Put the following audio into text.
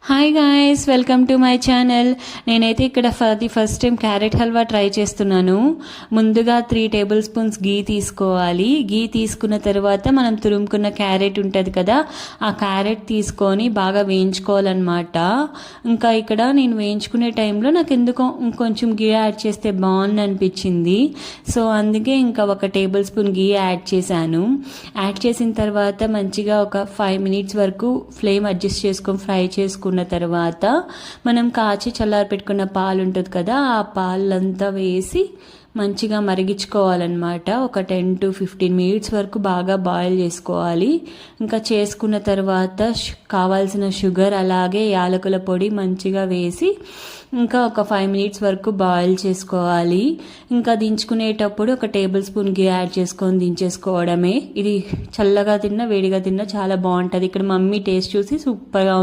Hi guys, welcome to my channel. నేనైతే ఇక్కడ first time carrot halwa try చేస్తున్నాను. ముందుగా 3 టేబుల్ స్పూన్స్ గీ తీసుకోవాలి. గీ తీసుకున్న తర్వాత మనం తురుముకున్న క్యారెట్ ఉంటుంది కదా, ఆ క్యారెట్ తీసుకొని బాగా వేయించుకోవాలన్నమాట. ఇంకా ఇక్కడ నేను వేయించుకునే టైంలో నాకు ఎందుకో ఇంకొంచెం గీ యాడ్ చేస్తే బాగుంది అనిపించింది. సో అందుకే ఇంకా 1 టేబుల్ స్పూన్ గీ యాడ్ చేశాను. యాడ్ చేసిన తర్వాత మంచిగా ఒక 5 మినిట్స్ వరకు ఫ్లేమ్ అడ్జస్ట్ చేసుకొని ఫ్రై చేసుకున్న తర్వాత మనం కాచి చల్లారి పెట్టుకున్న పాలు ఉంటుంది కదా, ఆ పాలంతా వేసి మంచిగా మరిగించుకోవాలన్నమాట. ఒక 10 to 15 మినిట్స్ వరకు బాగా బాయిల్ చేసుకోవాలి. ఇంకా చేసుకున్న తర్వాత కావాల్సిన షుగర్ అలాగే యాలకుల పొడి మంచిగా వేసి ఇంకా ఒక 5 మినిట్స్ వరకు బాయిల్ చేసుకోవాలి. ఇంకా దించుకునేటప్పుడు 1 టేబుల్ స్పూన్ గీ యాడ్ చేసుకొని దించేసుకోవడమే. ఇది చల్లగా తిన్నా వేడిగా తిన్నా చాలా బాగుంటుంది. ఇక్కడ మమ్మీ టేస్ట్ చూసి సూపర్గా